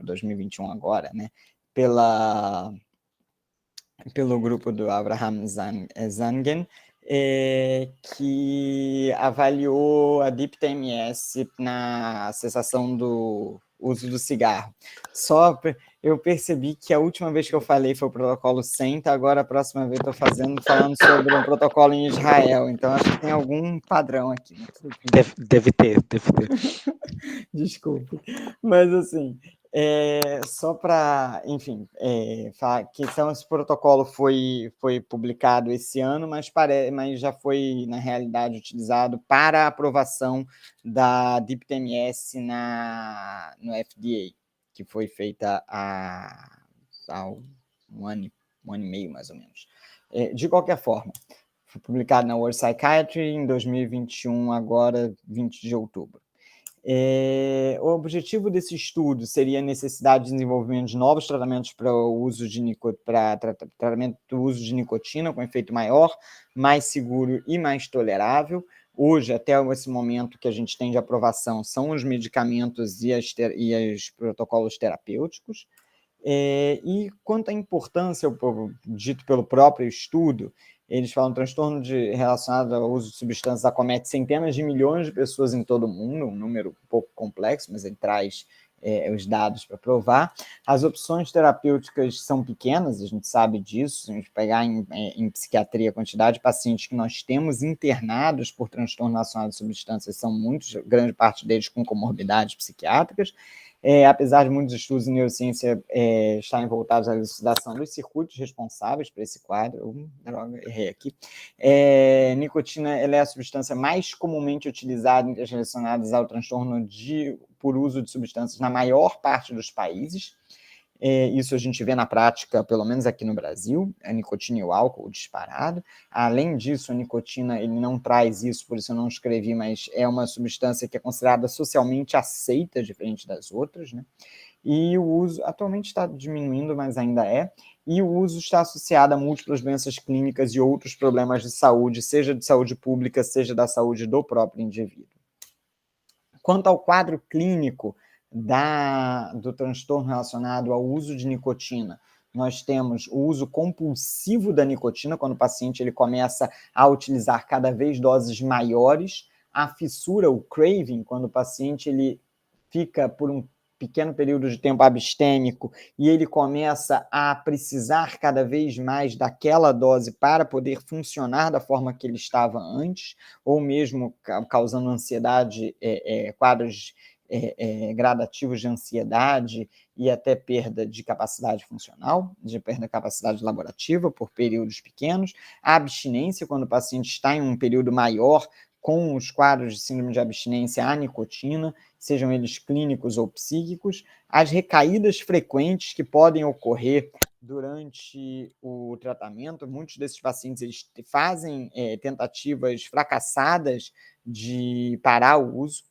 2021 agora, né, pelo grupo do Abraham Zangen, que avaliou a DIP-TMS na cessação do uso do cigarro. Eu percebi que a última vez que eu falei foi o protocolo CENTA, agora a próxima vez eu estou falando sobre um protocolo em Israel, então acho que tem algum padrão aqui. Né? Deve ter. Desculpe, mas assim, só para, enfim, falar que esse protocolo foi publicado esse ano, mas já foi, na realidade, utilizado para a aprovação da DIP-TMS no FDA, que foi feita há um ano e meio, mais ou menos. De qualquer forma, foi publicado na World Psychiatry em 2021, agora 20 de outubro. O objetivo desse estudo seria a necessidade de desenvolvimento de novos tratamentos para o uso de tratamento do uso de nicotina com efeito maior, mais seguro e mais tolerável. Hoje, até esse momento que a gente tem de aprovação, são os medicamentos e os protocolos terapêuticos. E quanto à importância, dito pelo próprio estudo, eles falam que o transtorno relacionado ao uso de substâncias acomete centenas de milhões de pessoas em todo o mundo, um número um pouco complexo, mas ele traz os dados para provar. As opções terapêuticas são pequenas, a gente sabe disso. Se a gente pegar em psiquiatria a quantidade de pacientes que nós temos internados por transtorno relacionado a substâncias são muitos, grande parte deles com comorbidades psiquiátricas. Apesar de muitos estudos em neurociência estarem voltados à elucidação dos circuitos responsáveis por esse quadro, droga, errei aqui, nicotina ela é a substância mais comumente utilizada em relacionadas ao transtorno por uso de substâncias na maior parte dos países. Isso a gente vê na prática, pelo menos aqui no Brasil, a nicotina e o álcool disparado. Além disso, a nicotina ele não traz isso, por isso eu não escrevi, mas é uma substância que é considerada socialmente aceita, diferente das outras, né? E o uso atualmente está diminuindo, mas ainda e o uso está associado a múltiplas doenças clínicas e outros problemas de saúde, seja de saúde pública, seja da saúde do próprio indivíduo. Quanto ao quadro clínico do transtorno relacionado ao uso de nicotina, nós temos o uso compulsivo da nicotina, quando o paciente ele começa a utilizar cada vez doses maiores, a fissura, o craving, quando o paciente ele fica por um pequeno período de tempo abstêmico e ele começa a precisar cada vez mais daquela dose para poder funcionar da forma que ele estava antes, ou mesmo causando ansiedade, quadros gradativos de ansiedade e até perda de capacidade funcional, de perda de capacidade laborativa por períodos pequenos, a abstinência, quando o paciente está em um período maior, com os quadros de síndrome de abstinência à nicotina, sejam eles clínicos ou psíquicos, as recaídas frequentes que podem ocorrer durante o tratamento. Muitos desses pacientes eles fazem tentativas fracassadas de parar o uso,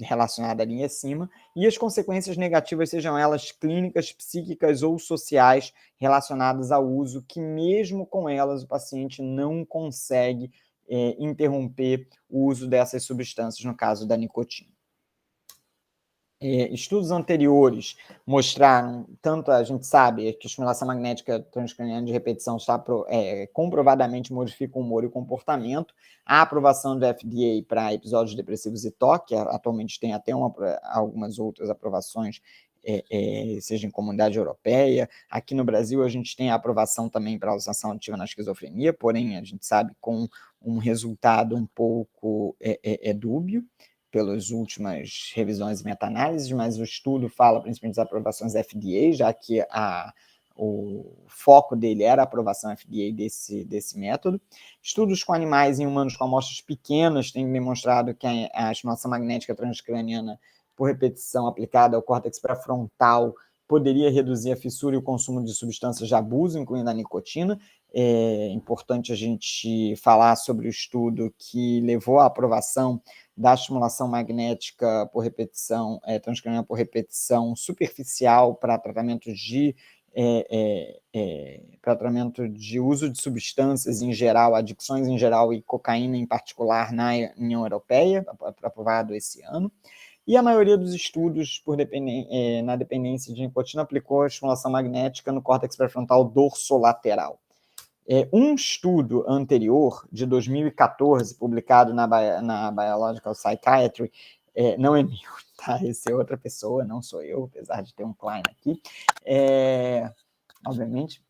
relacionada ali acima, e as consequências negativas, sejam elas clínicas, psíquicas ou sociais, relacionadas ao uso, que mesmo com elas o paciente não consegue interromper o uso dessas substâncias, no caso da nicotina. Estudos anteriores mostraram, tanto a gente sabe que a estimulação magnética transcraniana de repetição está comprovadamente modifica o humor e o comportamento, a aprovação do FDA para episódios depressivos e TOC, atualmente tem até algumas outras aprovações, seja em comunidade europeia. Aqui no Brasil a gente tem a aprovação também para a alucinação ativa na esquizofrenia, porém a gente sabe com um resultado um pouco dúbio, pelas últimas revisões e meta-análises, mas o estudo fala principalmente das aprovações FDA, já que o foco dele era a aprovação FDA desse método. Estudos com animais e humanos com amostras pequenas têm demonstrado que a estimulação magnética transcraniana por repetição aplicada ao córtex pré-frontal poderia reduzir a fissura e o consumo de substâncias de abuso, incluindo a nicotina. É importante a gente falar sobre o estudo que levou à aprovação da estimulação magnética por repetição, transcraniana por repetição superficial para tratamento de uso de substâncias em geral, adicções em geral e cocaína em particular na União Europeia, aprovado esse ano. e a maioria dos estudos na dependência de nicotina aplicou a estimulação magnética no córtex pré-frontal dorsolateral. Um estudo anterior, de 2014, publicado na Biological Psychiatry, não é meu, tá? Esse é outra pessoa, não sou eu, apesar de ter um Klein aqui, obviamente,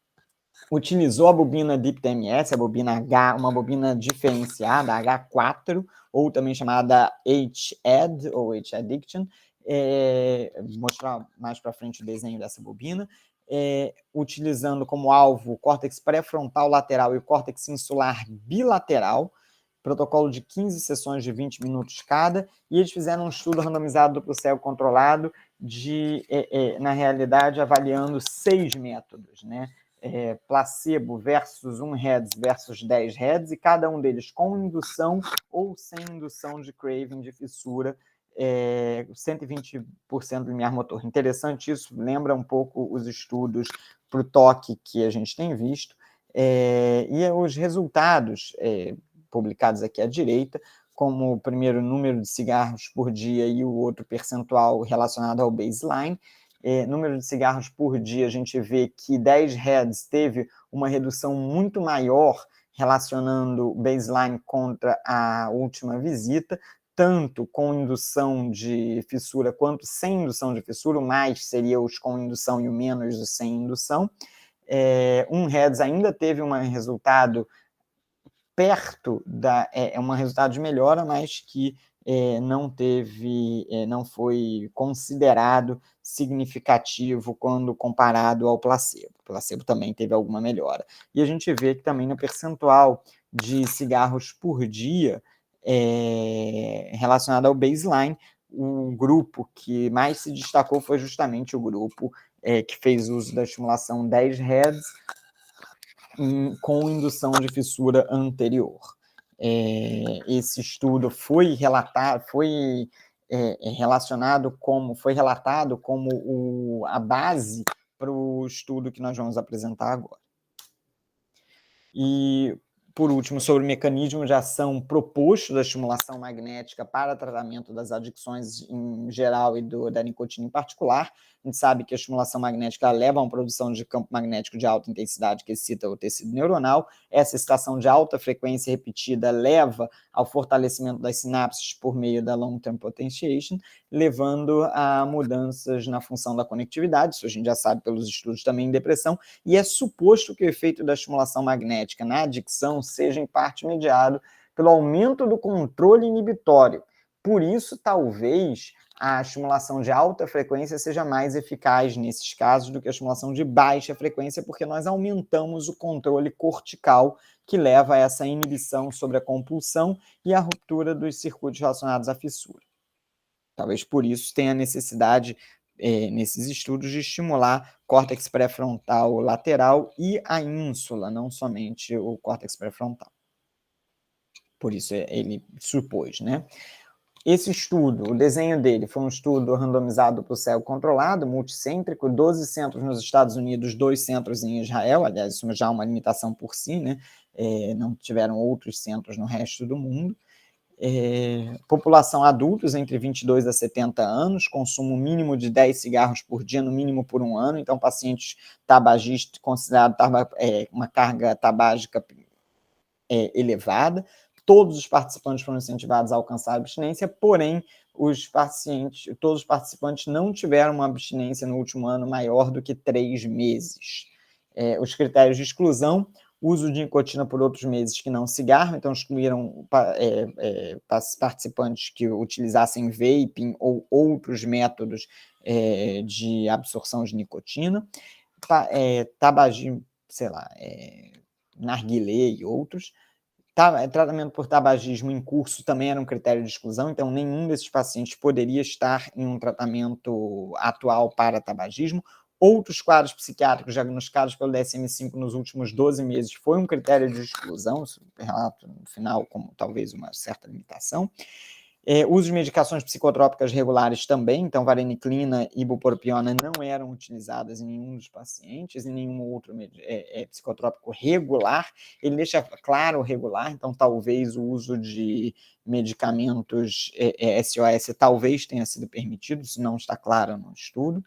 utilizou a bobina DIPT-MS, a bobina H, uma bobina diferenciada, H4, ou também chamada H-Ed, ou H-Addiction. Vou mostrar mais para frente o desenho dessa bobina. Utilizando como alvo o córtex pré-frontal lateral e o córtex insular bilateral, protocolo de 15 sessões de 20 minutos cada, e eles fizeram um estudo randomizado duplo cego controlado, na realidade, avaliando 6 métodos, né? Placebo versus 1 Hz versus 10 Hz, e cada um deles com indução ou sem indução de craving, de fissura, 120% do limiar motor. Interessante isso, lembra um pouco os estudos para o toque que a gente tem visto, e os resultados publicados aqui à direita, como o primeiro número de cigarros por dia e o outro percentual relacionado ao baseline. Número de cigarros por dia, a gente vê que 10 Hz teve uma redução muito maior relacionando baseline contra a última visita, tanto com indução de fissura quanto sem indução de fissura. O mais seria os com indução e o menos os sem indução. 1 Hz ainda teve um resultado perto um resultado de melhora, mas que não foi considerado significativo quando comparado ao placebo. O placebo também teve alguma melhora. E a gente vê que também no percentual de cigarros por dia relacionado ao baseline, o grupo que mais se destacou foi justamente o grupo que fez uso da estimulação 10 Hz com indução de fissura anterior. Esse estudo foi relatado como a base para o estudo que nós vamos apresentar agora. E, por último, sobre o mecanismo de ação proposto da estimulação magnética para tratamento das adicções em geral e da nicotina em particular. A gente sabe que a estimulação magnética leva a uma produção de campo magnético de alta intensidade que excita o tecido neuronal. Essa excitação de alta frequência repetida leva ao fortalecimento das sinapses por meio da long-term potentiation, levando a mudanças na função da conectividade. Isso a gente já sabe pelos estudos também em depressão, e é suposto que o efeito da estimulação magnética na adicção seja em parte mediado pelo aumento do controle inibitório. Por isso, talvez a estimulação de alta frequência seja mais eficaz nesses casos do que a estimulação de baixa frequência, porque nós aumentamos o controle cortical, que leva a essa inibição sobre a compulsão e a ruptura dos circuitos relacionados à fissura. Talvez por isso tenha necessidade, nesses estudos, de estimular córtex pré-frontal lateral e a ínsula, não somente o córtex pré-frontal. Por isso ele supôs, né? Esse estudo, o desenho dele foi um estudo randomizado para o cego controlado, multicêntrico, 12 centros nos Estados Unidos, 2 centros em Israel. Aliás, isso já é uma limitação por si, né? Não tiveram outros centros no resto do mundo. População adultos entre 22 a 70 anos, consumo mínimo de 10 cigarros por dia, no mínimo por um ano. Então, pacientes tabagistas, considerado uma carga tabágica elevada. Todos os participantes foram incentivados a alcançar a abstinência, porém, todos os participantes não tiveram uma abstinência no último ano maior do que 3 meses. Os critérios de exclusão: uso de nicotina por outros meses que não cigarro, então excluíram participantes que utilizassem vaping ou outros métodos de absorção de nicotina, tabagismo, narguilé e outros. Tratamento por tabagismo em curso também era um critério de exclusão, então nenhum desses pacientes poderia estar em um tratamento atual para tabagismo. Outros quadros psiquiátricos diagnosticados pelo DSM-5 nos últimos 12 meses foi um critério de exclusão, isso relato no final como talvez uma certa limitação. Uso de medicações psicotrópicas regulares também, então vareniclina e bupropiona não eram utilizadas em nenhum dos pacientes, em nenhum outro psicotrópico regular. Ele deixa claro regular, então talvez o uso de medicamentos SOS talvez tenha sido permitido, isso não está claro no estudo.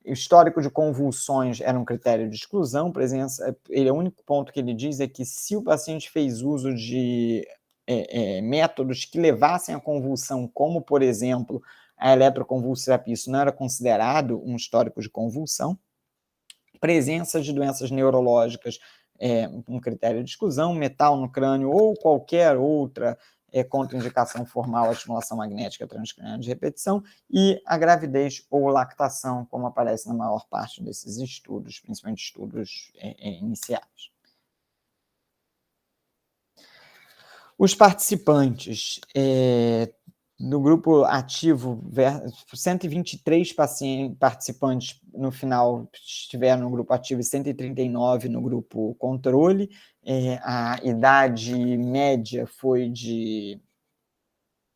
O histórico de convulsões era um critério de exclusão, o único ponto que ele diz é que se o paciente fez uso de métodos que levassem à convulsão, como, por exemplo, a eletroconvulsoterapia, isso não era considerado um histórico de convulsão. Presença de doenças neurológicas um critério de exclusão, metal no crânio ou qualquer outra contraindicação formal à estimulação magnética transcraniana de repetição, e a gravidez ou lactação, como aparece na maior parte desses estudos, principalmente estudos iniciais. Os participantes no grupo ativo, 123 participantes no final estiveram no grupo ativo e 139 no grupo controle. A idade média foi de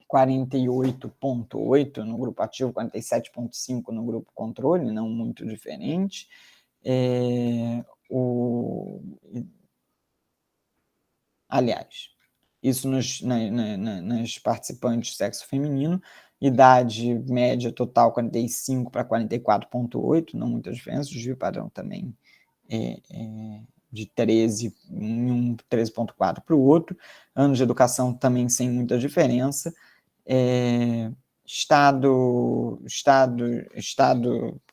48,8 no grupo ativo, 47,5 no grupo controle, não muito diferente. Aliás, isso nos participantes sexo feminino, idade média total 45 para 44,8, não muita diferença, desvio padrão também de 13 em um, 13,4 para o outro, anos de educação também sem muita diferença, estado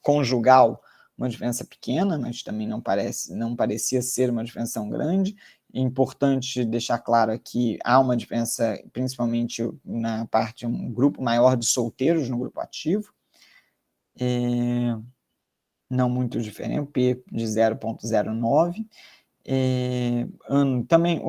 conjugal, uma diferença pequena, mas também não parecia ser uma diferença tão grande. É importante deixar claro aqui, há uma diferença, principalmente na parte, um grupo maior de solteiros no grupo ativo, não muito diferente, P de 0,09. Também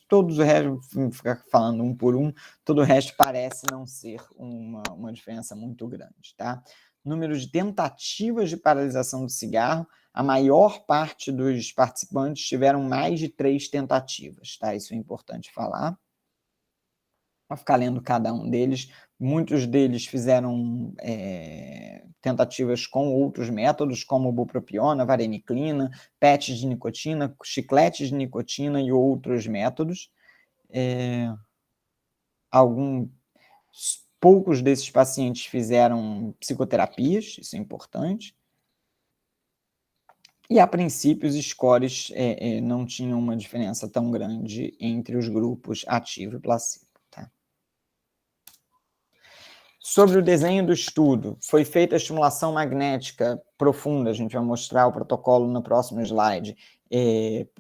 todos o resto, ficar falando um por um, todo o resto parece não ser uma diferença muito grande, tá? Número de tentativas de paralisação do cigarro, a maior parte dos participantes tiveram mais de 3 tentativas, tá? Isso é importante falar. Para ficar lendo cada um deles, muitos deles fizeram tentativas com outros métodos, como bupropiona, vareniclina, patches de nicotina, chicletes de nicotina e outros métodos. Poucos desses pacientes fizeram psicoterapias, isso é importante. E, a princípio, os scores não tinham uma diferença tão grande entre os grupos ativo e placebo. Tá? Sobre o desenho do estudo, foi feita a estimulação magnética profunda, a gente vai mostrar o protocolo no próximo slide,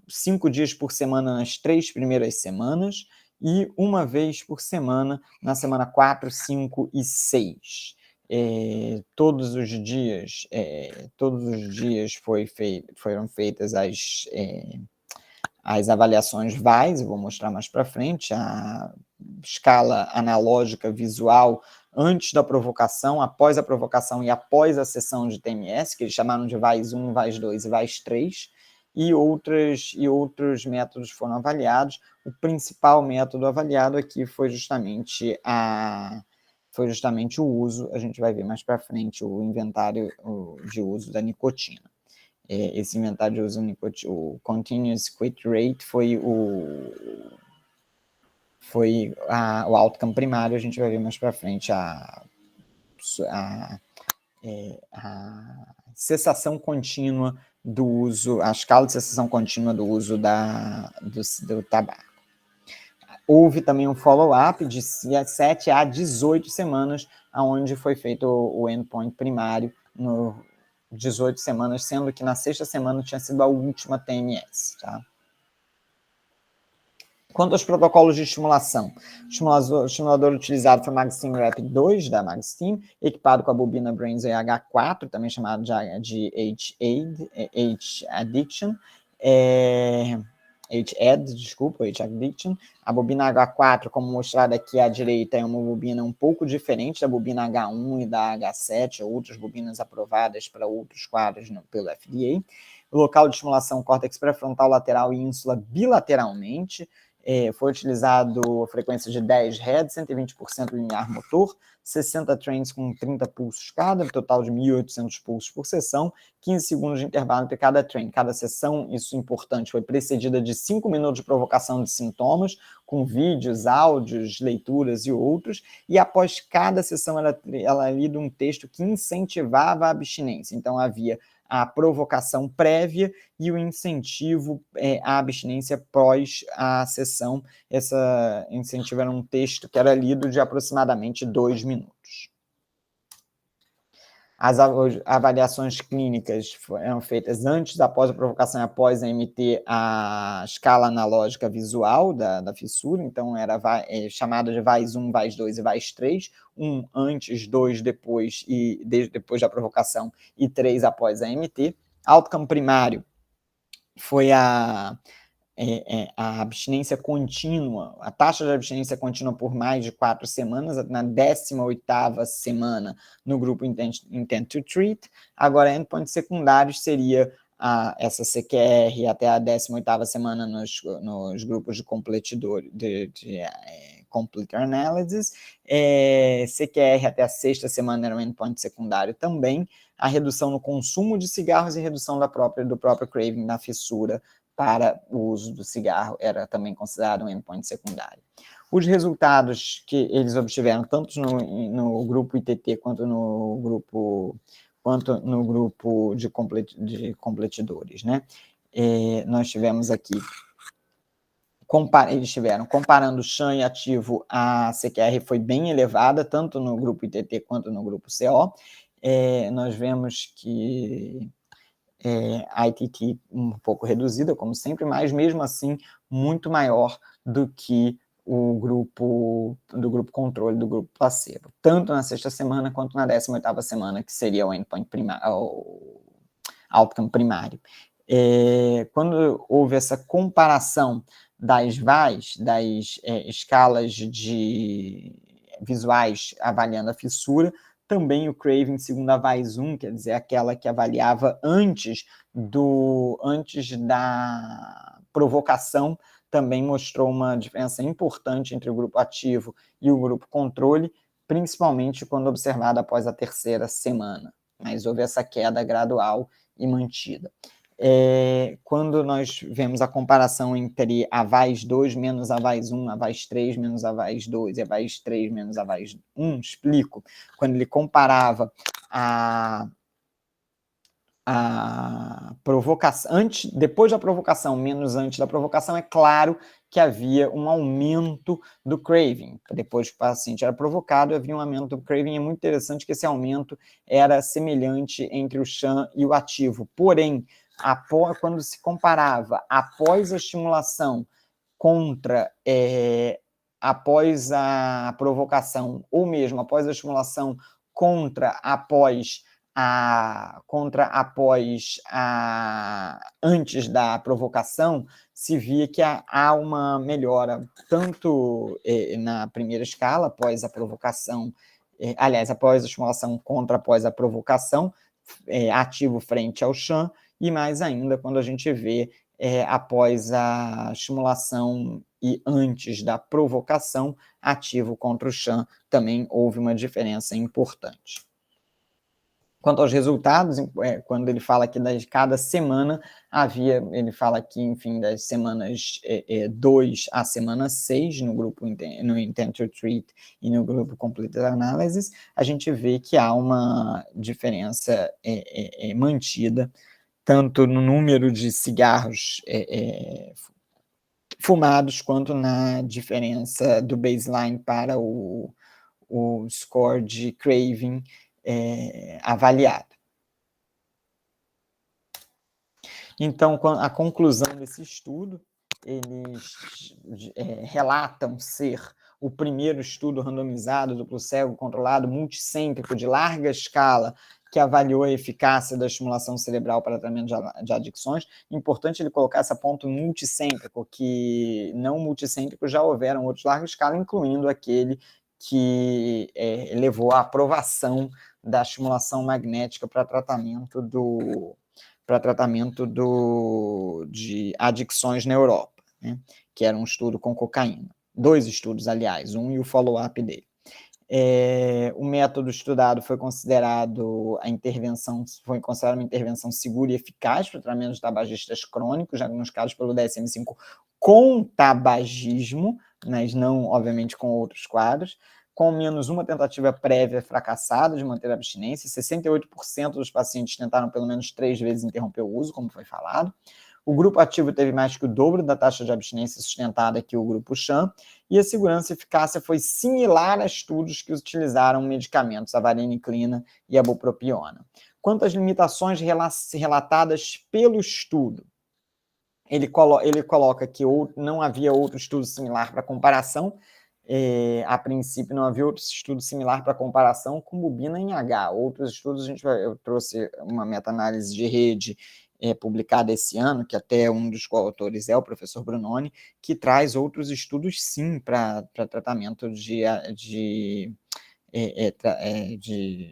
5 dias por semana nas 3 primeiras semanas e 1 vez por semana na semana 4, 5 e 6. Todos os dias foram feitas as avaliações VAIS, eu vou mostrar mais para frente, a escala analógica visual antes da provocação, após a provocação e após a sessão de TMS, que eles chamaram de VAIS 1, VAIS 2 e VAIS 3, e outros métodos foram avaliados. O principal método avaliado aqui foi justamente o uso, a gente vai ver mais para frente, o inventário de uso da nicotina. Esse inventário de uso da nicotina, o Continuous Quit Rate, foi o outcome primário, a gente vai ver mais para frente a cessação contínua do uso, a escala de cessação contínua do uso do tabaco. Houve também um follow-up de 7 a 18 semanas, onde foi feito o endpoint primário no 18 semanas, sendo que na 6ª semana tinha sido a última TMS. Tá? Quanto aos protocolos de estimulação, o estimulador utilizado foi o MagStim Rapid 2, da MagStim, equipado com a bobina BrainsWay H4, também chamado de H-Addiction, H-Addiction. A bobina H4, como mostrado aqui à direita, é uma bobina um pouco diferente da bobina H1 e da H7, outras bobinas aprovadas para outros quadros pelo FDA. O local de estimulação córtex pré-frontal lateral e ínsula bilateralmente. Foi utilizado a frequência de 10 Hz, 120% linear motor, 60 trains com 30 pulsos cada, total de 1.800 pulsos por sessão, 15 segundos de intervalo entre cada train. Cada sessão, isso é importante, foi precedida de 5 minutos de provocação de sintomas, com vídeos, áudios, leituras e outros, e após cada sessão ela lida um texto que incentivava a abstinência. Então, havia a provocação prévia e o incentivo à abstinência pós a sessão. Essa incentivo era um texto que era lido de aproximadamente 2 minutos. As avaliações clínicas eram feitas antes, após a provocação e após a MT, a escala analógica visual da fissura, então era chamada de VAIS 1, VAIS 2 e VAIS 3, 1 antes, 2 depois, e depois da provocação, e 3 após a MT. Outcome primário foi a abstinência contínua, a taxa de abstinência contínua por mais de 4 semanas, na 18ª semana no grupo Intent to Treat. Agora, endpoints secundários seria essa CQR até a 18ª semana nos grupos de completidor, de Complete Analysis, CQR até a 6ª semana era um endpoint secundário também, a redução no consumo de cigarros e redução do próprio craving na fissura para o uso do cigarro era também considerado um endpoint secundário. Os resultados que eles obtiveram, tanto no grupo ITT quanto no grupo de completidores, né? Nós tivemos aqui, eles tiveram, comparando sham e ativo, a CQR foi bem elevada, tanto no grupo ITT quanto no grupo CO. Nós vemos que a ITT um pouco reduzida, como sempre, mas mesmo assim muito maior do que o grupo controle, do grupo placebo, tanto na 6ª semana quanto na 18ª semana, que seria o endpoint primário, o outcome primário. Quando houve essa comparação das VAIs, das escalas visuais avaliando a fissura, também o craving, segundo a VAIS 1, quer dizer, aquela que avaliava antes da provocação, também mostrou uma diferença importante entre o grupo ativo e o grupo controle, principalmente quando observada após a 3ª semana. Mas houve essa queda gradual e mantida. Quando nós vemos a comparação entre a VAIS 2 menos a VAIS 1, a VAIS 3 menos a VAIS 2 e a VAIS 3 menos a VAIS 1, explico, quando ele comparava a provocação, depois da provocação menos antes da provocação, é claro que havia um aumento do craving. Depois que o paciente era provocado, havia um aumento do craving. É muito interessante que esse aumento era semelhante entre o sham e o ativo. Porém, quando se comparava após a estimulação após a provocação, ou mesmo após a estimulação antes da provocação, se via que há uma melhora, tanto na primeira escala, após a provocação, após a estimulação após a provocação, ativo frente ao sham, e mais ainda quando a gente vê após a estimulação e antes da provocação, ativo contra o sham, também houve uma diferença importante. Quanto aos resultados, quando ele fala aqui de cada semana, ele fala aqui, enfim, das semanas 2 à semana 6, no Intent to Treat e no grupo Complete Analysis, a gente vê que há uma diferença mantida, tanto no número de cigarros fumados, quanto na diferença do baseline para o score de craving avaliado. Então, a conclusão desse estudo, eles relatam ser o primeiro estudo randomizado, duplo cego, controlado, multicêntrico, de larga escala, que avaliou a eficácia da estimulação cerebral para tratamento de adicções. Importante ele colocar esse ponto multicêntrico, que não multicêntrico já houveram outros larga escala, incluindo aquele que levou à aprovação da estimulação magnética para tratamento de adicções na Europa. né, que era um estudo com cocaína. 2 estudos, aliás, um e o follow-up dele. O método estudado foi considerado uma intervenção segura e eficaz para o tratamento de tabagistas crônicos, diagnosticados pelo DSM-5 com tabagismo, mas não, obviamente, com outros quadros, com menos uma tentativa prévia fracassada de manter a abstinência. 68% dos pacientes tentaram pelo menos 3 vezes interromper o uso, como foi falado. O grupo ativo teve mais que o dobro da taxa de abstinência sustentada que o grupo sham, e a segurança e eficácia foi similar a estudos que utilizaram medicamentos, a vareniclina e a bupropiona. Quanto às limitações relatadas pelo estudo, ele coloca que não havia outro estudo similar para comparação. A princípio, não havia outro estudo similar para comparação com bobina em H. Outros estudos, eu trouxe uma meta-análise de rede publicada esse ano, que até um dos coautores é o professor Brunoni, que traz outros estudos, sim, para tratamento de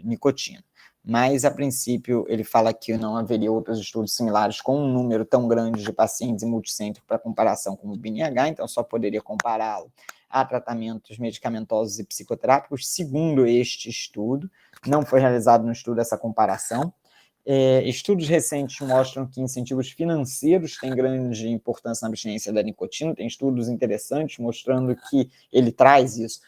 nicotina. Mas, a princípio, ele fala que não haveria outros estudos similares com um número tão grande de pacientes e multicêntrico para comparação com o BNH, então só poderia compará-lo a tratamentos medicamentosos e psicoterápicos, segundo este estudo. Não foi realizado no estudo essa comparação. Estudos recentes mostram que incentivos financeiros têm grande importância na abstinência da nicotina. Tem estudos interessantes mostrando que ele traz isso.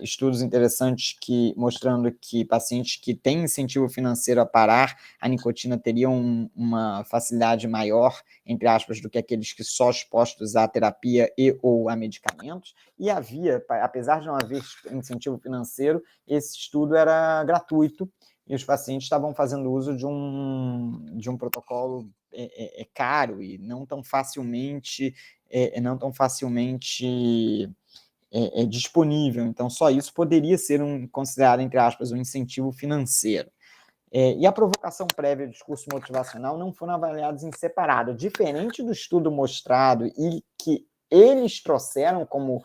Estudos interessantes mostrando que pacientes que têm incentivo financeiro a parar a nicotina teriam uma facilidade maior, entre aspas, do que aqueles que só expostos à terapia e ou a medicamentos. E havia, apesar de não haver incentivo financeiro, esse estudo era gratuito e os pacientes estavam fazendo uso de um protocolo caro e não tão facilmente disponível. Então, só isso poderia ser considerado, entre aspas, um incentivo financeiro. E a provocação prévia e o discurso motivacional não foram avaliados em separado. Diferente do estudo mostrado e que eles trouxeram como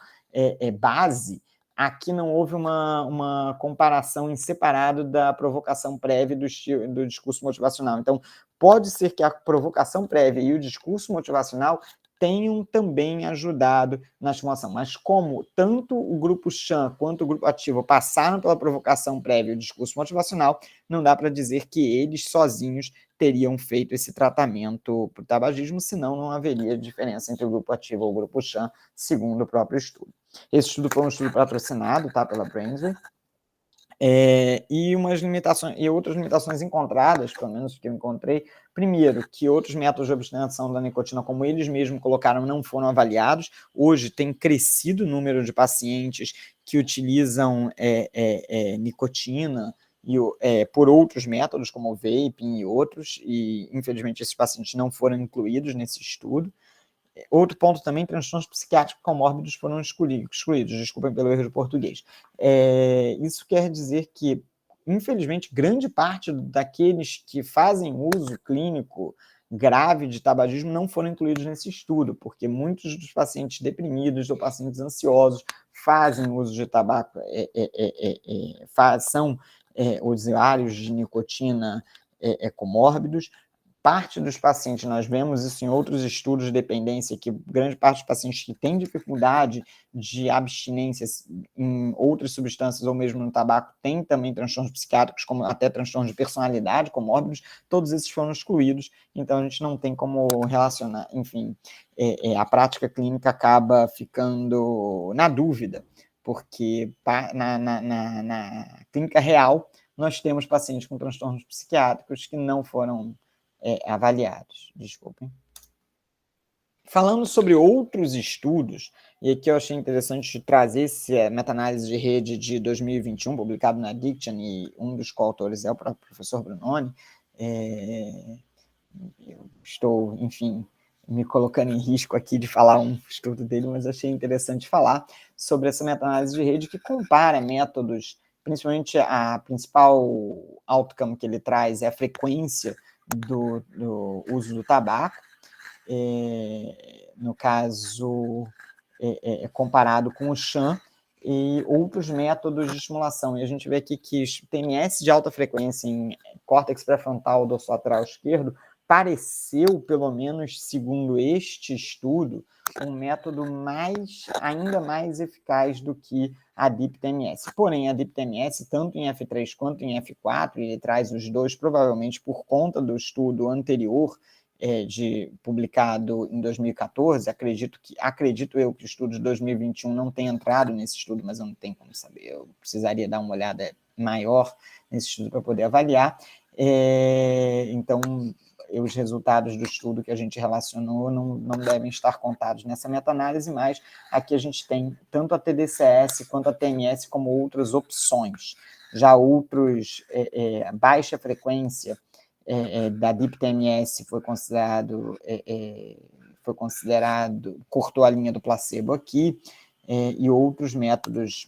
base, aqui não houve uma comparação em separado da provocação prévia e do discurso motivacional. Então, pode ser que a provocação prévia e o discurso motivacional tenham também ajudado na estimulação. Mas como tanto o grupo sham quanto o grupo ativo passaram pela provocação prévia e o discurso motivacional, não dá para dizer que eles sozinhos teriam feito esse tratamento para o tabagismo, senão não haveria diferença entre o grupo ativo ou o grupo sham, segundo o próprio estudo. Esse estudo foi um estudo patrocinado, tá, pela Brainsway, e outras limitações encontradas, pelo menos que eu encontrei. Primeiro, que outros métodos de obstinação da nicotina, como eles mesmos colocaram, não foram avaliados. Hoje tem crescido o número de pacientes que utilizam nicotina por outros métodos, como o vaping e outros, e infelizmente esses pacientes não foram incluídos nesse estudo. Outro ponto também, transtornos psiquiátricos comórbidos foram excluídos, desculpem pelo erro de português. Isso quer dizer que, infelizmente, grande parte daqueles que fazem uso clínico grave de tabagismo não foram incluídos nesse estudo, porque muitos dos pacientes deprimidos ou pacientes ansiosos fazem uso de tabaco, são usuários de nicotina comórbidos. Parte dos pacientes, nós vemos isso em outros estudos de dependência, que grande parte dos pacientes que têm dificuldade de abstinência em outras substâncias ou mesmo no tabaco têm também transtornos psiquiátricos, como até transtornos de personalidade comórbidos. Todos esses foram excluídos, então a gente não tem como relacionar. Enfim, a prática clínica acaba ficando na dúvida, porque na clínica real nós temos pacientes com transtornos psiquiátricos que não foram avaliados. Desculpem. Falando sobre outros estudos, e aqui eu achei interessante trazer essa meta-análise de rede de 2021, publicado na Addiction, e um dos coautores é o próprio professor Brunoni. Eu estou, enfim, me colocando em risco aqui de falar um estudo dele, mas achei interessante falar sobre essa meta-análise de rede que compara métodos, principalmente a principal outcome que ele traz é a frequência do uso do tabaco, no caso, comparado com o sham e outros métodos de estimulação. E a gente vê aqui que TMS de alta frequência em córtex pré-frontal dorsolateral esquerdo pareceu, pelo menos segundo este estudo, um método ainda mais eficaz do que a DIPTMS. Porém, a DIPTMS, tanto em F3 quanto em F4, ele traz os dois, provavelmente por conta do estudo anterior, publicado em 2014, acredito eu que o estudo de 2021 não tenha entrado nesse estudo, mas eu não tenho como saber, eu precisaria dar uma olhada maior nesse estudo para poder avaliar. Então, os resultados do estudo que a gente relacionou não devem estar contados nessa meta-análise, mas aqui a gente tem tanto a TDCS quanto a TMS como outras opções. Já outros, baixa frequência da DIPTMS foi considerado, cortou a linha do placebo aqui, e outros métodos,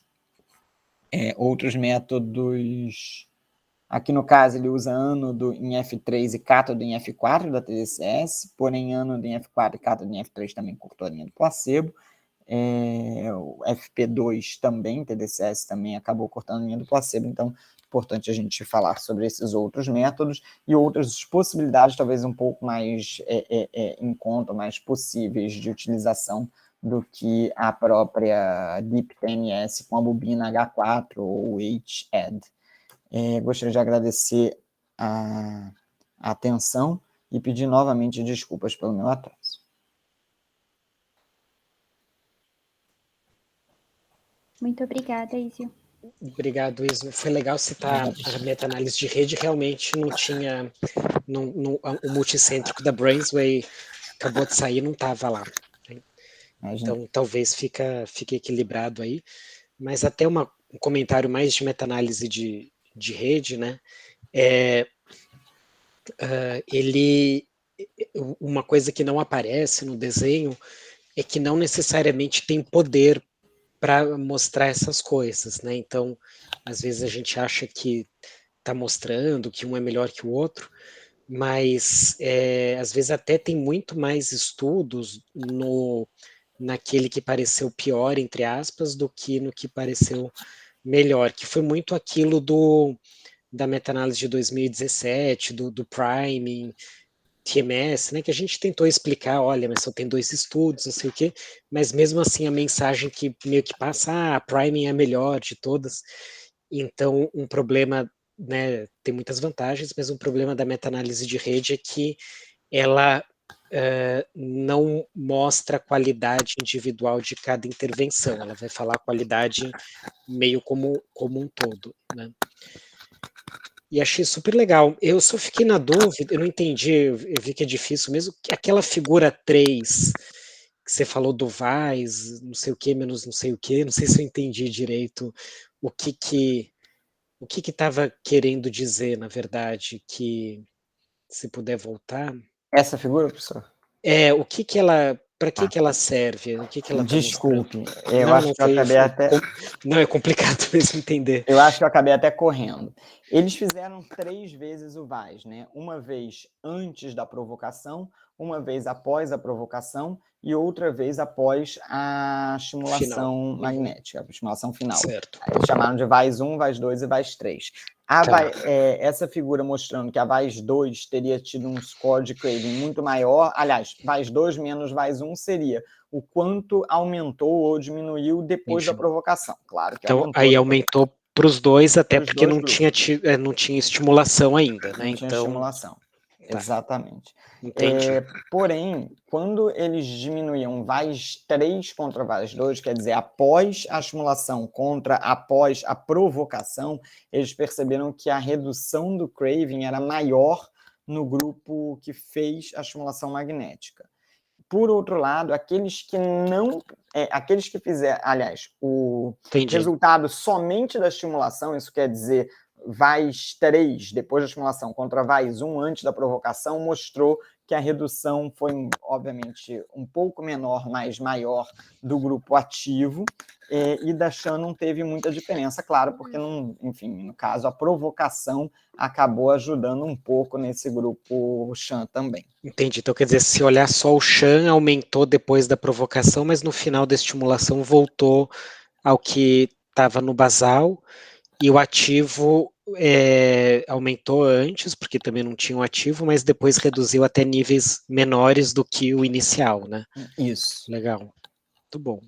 aqui no caso ele usa ânodo em F3 e cátodo em F4 da TDCS, porém ânodo em F4 e cátodo em F3 também cortou a linha do placebo. O FP2 também, TDCS também acabou cortando a linha do placebo, então é importante a gente falar sobre esses outros métodos e outras possibilidades, talvez um pouco mais em conta, mais possíveis de utilização do que a própria DIPTMS com a bobina H4 ou H-ED. Gostaria de agradecer a atenção e pedir novamente desculpas pelo meu atraso. Muito obrigada, Izio. Obrigado, Izio. Foi legal citar a meta-análise de rede, realmente não tinha, o multicêntrico da Brainsway acabou de sair, não estava lá. Então, talvez fique equilibrado aí, mas até um comentário mais de meta-análise de rede, né? Uma coisa que não aparece no desenho é que não necessariamente tem poder para mostrar essas coisas, né? Então, às vezes a gente acha que está mostrando que um é melhor que o outro, mas às vezes até tem muito mais estudos naquele que pareceu pior, entre aspas, do que no que pareceu melhor, que foi muito aquilo da meta-análise de 2017, do priming, TMS, né, que a gente tentou explicar, olha, mas só tem 2 estudos, não sei o quê, mas mesmo assim a mensagem que meio que passa, a priming é a melhor de todas. Então, um problema, né, tem muitas vantagens, mas um problema da meta-análise de rede é que ela não mostra a qualidade individual de cada intervenção, ela vai falar a qualidade meio como um todo, né? E achei super legal. Eu só fiquei na dúvida, eu não entendi, eu vi que é difícil mesmo, aquela figura 3, que você falou do Vaz, não sei o que, menos não sei o que, não sei se eu entendi direito o que estava querendo dizer, na verdade, que se puder voltar. Essa figura, professor? O que ela, para que ela serve? O que ela está mostrando? Desculpe, eu acho que eu acabei até... Não, é complicado mesmo entender. Eu acho que eu acabei até correndo. Eles fizeram 3 vezes o VAS, né? Uma vez antes da provocação, uma vez após a provocação e outra vez após a estimulação magnética, a estimulação final. Certo. Eles chamaram de VAS 1, VAS 2 e VAS 3. Essa figura mostrando que a VAS 2 teria tido um score de craving muito maior, aliás, VAS 2 menos VAS 1 seria o quanto aumentou ou diminuiu depois da provocação. Claro que então, aí aumentou para os dois, até porque não tinha estimulação ainda, né? Não tinha estimulação. Tá. Exatamente. Entendi. Porém, quando eles diminuíam VAS 3 contra VAS 2, quer dizer, após a estimulação contra após a provocação, eles perceberam que a redução do craving era maior no grupo que fez a estimulação magnética. Por outro lado, aqueles que fizeram, aliás, o resultado somente da estimulação, isso quer dizer VAS 3 depois da estimulação contra VAS 1 antes da provocação, mostrou que a redução foi, obviamente, um pouco menor, mas maior do grupo ativo, e da Shan não teve muita diferença, claro, porque, enfim, no caso, a provocação acabou ajudando um pouco nesse grupo Shan também. Entendi, então quer dizer, se olhar só o Shan, aumentou depois da provocação, mas no final da estimulação voltou ao que estava no basal, e o ativo aumentou antes, porque também não tinha um ativo, mas depois reduziu até níveis menores do que o inicial, né? Isso. Legal, muito bom.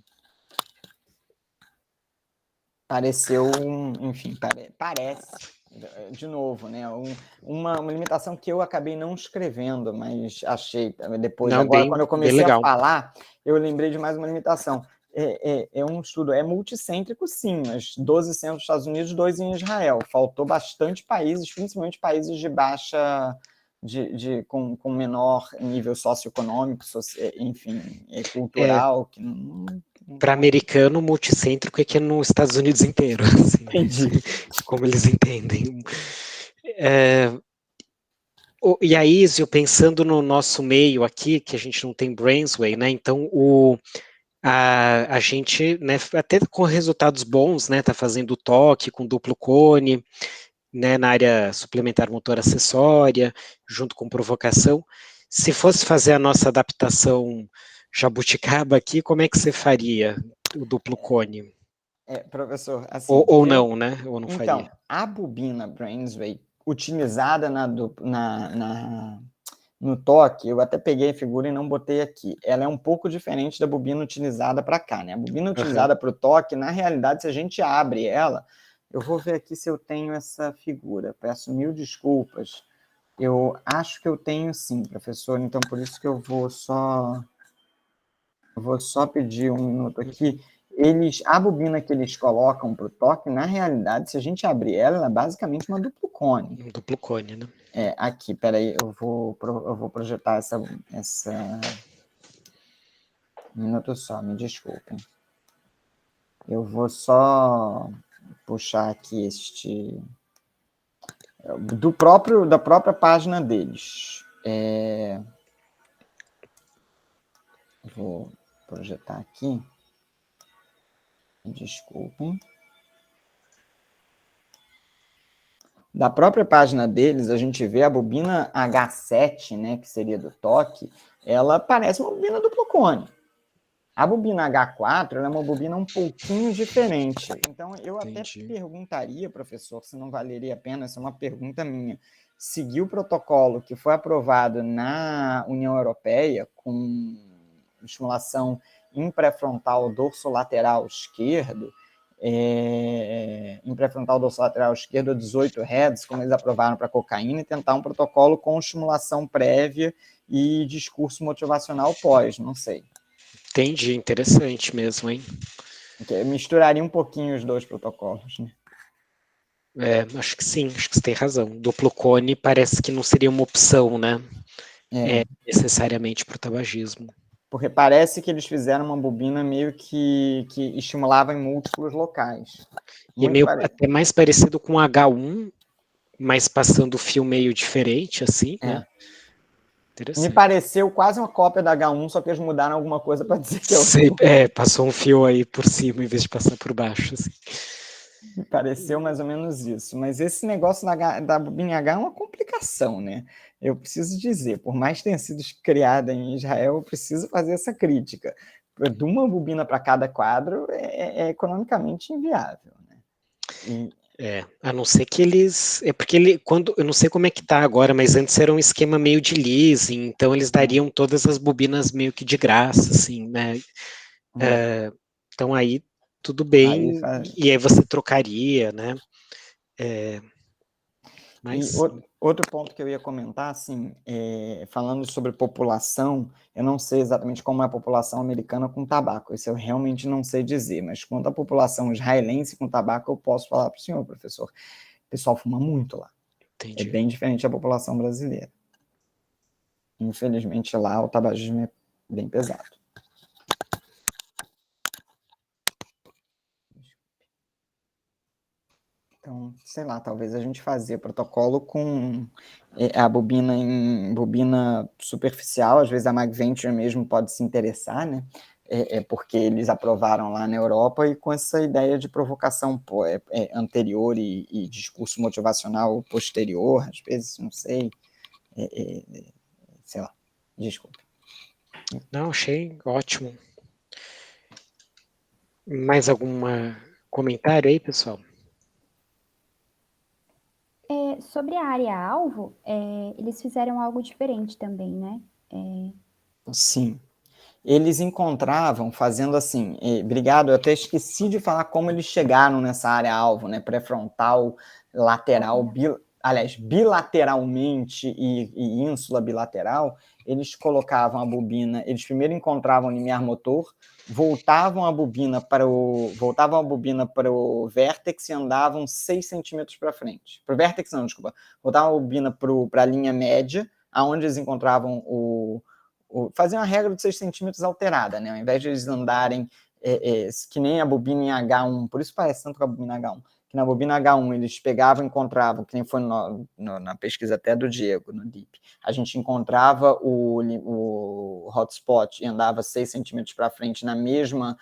Pareceu, enfim, parece, de novo, né? Uma limitação que eu acabei não escrevendo, mas achei depois. Não, Agora, bem, quando eu bem comecei a legal. falar, eu lembrei de mais uma limitação. É um estudo, é multicêntrico, sim, mas 12 centros nos Estados Unidos, 2 em Israel. Faltou bastante países, principalmente países de baixa, com menor nível socioeconômico, enfim, cultural, que não. Para americano, multicêntrico é que é nos Estados Unidos inteiro, assim, Entendi. como eles entendem. E aí, Izio, pensando no nosso meio aqui, que a gente não tem Brainsway, né? Então, a gente, né, até com resultados bons, né? Tá fazendo toque com duplo cone, né? Na área suplementar motor acessória, junto com provocação. Se fosse fazer a nossa adaptação jabuticaba aqui, como é que você faria o duplo cone? Professor, assim, Ou não, né? Ou não então, faria? a bobina Brainsway utilizada no toque, eu até peguei a figura e não botei aqui. Ela é um pouco diferente da bobina utilizada para cá, né? A bobina Aham. utilizada para o toque, na realidade, se a gente abre ela, eu vou ver aqui se eu tenho essa figura. Peço mil desculpas. Eu acho que eu tenho sim, professor. Então, por isso que eu vou só pedir um minuto aqui. A bobina que eles colocam para o toque, na realidade, se a gente abrir ela, ela é basicamente uma duplo cone. Um duplo cone, né? Aqui, peraí, eu vou projetar essa. Um minuto só, me desculpem. Eu vou só puxar aqui da própria página deles. Vou projetar aqui. Me desculpem. Da própria página deles, a gente vê a bobina H7, né, que seria do toque, ela parece uma bobina duplo cone. A bobina H4 ela é uma bobina um pouquinho diferente. Então, eu até perguntaria, professor, se não valeria a pena, essa é uma pergunta minha, seguir o protocolo que foi aprovado na União Europeia com estimulação em pré-frontal dorsolateral esquerdo, em pré-frontal dorsolateral esquerdo 18 Hz, como eles aprovaram para cocaína, e tentar um protocolo com estimulação prévia e discurso motivacional pós, não sei. Entendi, interessante mesmo, hein? Misturaria um pouquinho os dois protocolos, né? Acho que sim, acho que você tem razão. Duplo cone parece que não seria uma opção, né? Necessariamente para o tabagismo. Porque parece que eles fizeram uma bobina meio que estimulava em múltiplos locais. E meio até mais parecido com H1, mas passando o fio meio diferente, assim, né? Me pareceu quase uma cópia da H1, só que eles mudaram alguma coisa para dizer que é o passou um fio aí por cima em vez de passar por baixo. Assim. Me pareceu mais ou menos isso. Mas esse negócio da bobina H é uma complicação, né? Eu preciso dizer, por mais que tenha sido criada em Israel, eu preciso fazer essa crítica. De uma bobina para cada quadro é economicamente inviável, né? A não ser que eles. Porque eu não sei como é que tá agora, mas antes era um esquema meio de leasing, então eles dariam todas as bobinas meio que de graça, assim, né? Então aí tudo bem, e aí você trocaria, né? E outro ponto que eu ia comentar, assim, falando sobre população, eu não sei exatamente como é a população americana com tabaco, isso eu realmente não sei dizer, mas quanto à população israelense com tabaco, eu posso falar para o senhor, professor. O pessoal fuma muito lá. Entendi. É bem diferente da população brasileira. Infelizmente lá o tabagismo é bem pesado. Então, sei lá, talvez a gente fazer protocolo com a bobina superficial, às vezes a MagVenture mesmo pode se interessar, né? Porque eles aprovaram lá na Europa e com essa ideia de provocação anterior e discurso motivacional posterior, às vezes, não sei, sei lá, desculpa. Não, achei ótimo. Mais algum comentário aí, pessoal? sobre a área-alvo, eles fizeram algo diferente também, né? Sim. Eles encontravam fazendo assim, obrigado, eu até esqueci de falar como eles chegaram nessa área-alvo, né? Pré-frontal, lateral, bilateralmente e ínsula bilateral, eles colocavam a bobina, eles primeiro encontravam o limiar motor, voltavam a bobina para o vértex e andavam 6 centímetros para frente. Para o vértex não, desculpa. Voltavam a bobina para a linha média, aonde eles encontravam faziam a regra de 6 centímetros alterada, né? Ao invés de eles andarem que nem a bobina em H1, por isso parece tanto com a bobina H1, que na bobina H1 eles pegavam e encontravam, que nem foi na pesquisa até do Diego, no DIP, a gente encontrava o hotspot e andava 6 centímetros para frente na mesma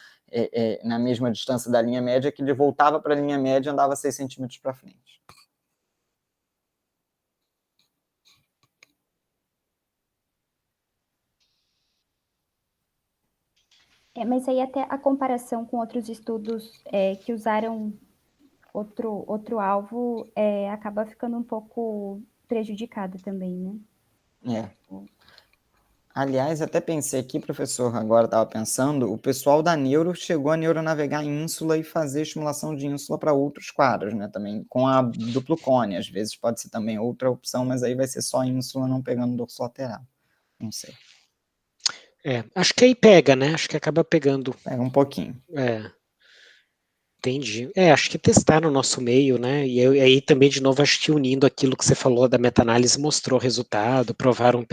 distância da linha média, que ele voltava para a linha média e andava 6 centímetros para frente. Mas aí até a comparação com outros estudos que usaram outro alvo acaba ficando um pouco prejudicada também, né? Aliás, até pensei aqui, professor, agora estava pensando, o pessoal da Neuro chegou a neuronavegar em ínsula e fazer estimulação de ínsula para outros quadros, né? Também com a duplo cone, às vezes pode ser também outra opção, mas aí vai ser só ínsula, não pegando dorso lateral. Não sei. Acho que aí pega, né? Acho que acaba pegando. Pega um pouquinho. Entendi. Acho que testar no nosso meio, né? E aí também, de novo, acho que unindo aquilo que você falou da meta-análise mostrou resultado, provaram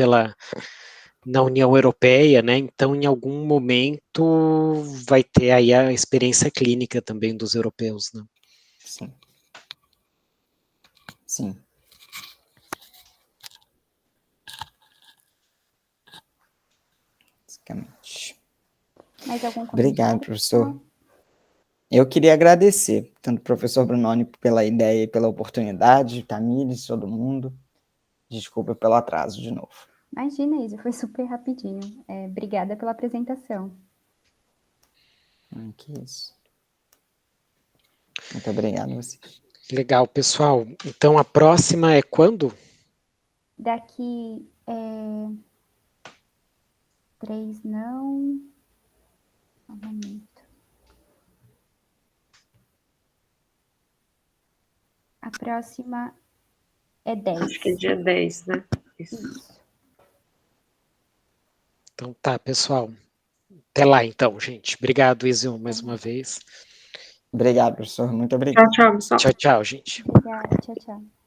na União Europeia, né? Então, em algum momento, vai ter aí a experiência clínica também dos europeus, né? Sim. Sim. Basicamente. Mais algum comentário? Obrigado, professor. Eu queria agradecer tanto o professor Brunoni pela ideia e pela oportunidade, Tamires, todo mundo. Desculpa pelo atraso de novo. Imagina, Isa, foi super rapidinho. Obrigada pela apresentação. Que isso. Muito obrigado a vocês. Legal, pessoal. Então, a próxima é quando? Daqui 3 não. Um momento. A próxima é 10. Acho que é dia 10, né? Isso. Então tá, pessoal. Até lá, então, gente. Obrigado, Isil, mais uma vez. Obrigado, professor. Muito obrigado. Tchau, tchau, pessoal. Tchau, tchau, gente. Obrigada. Tchau, tchau.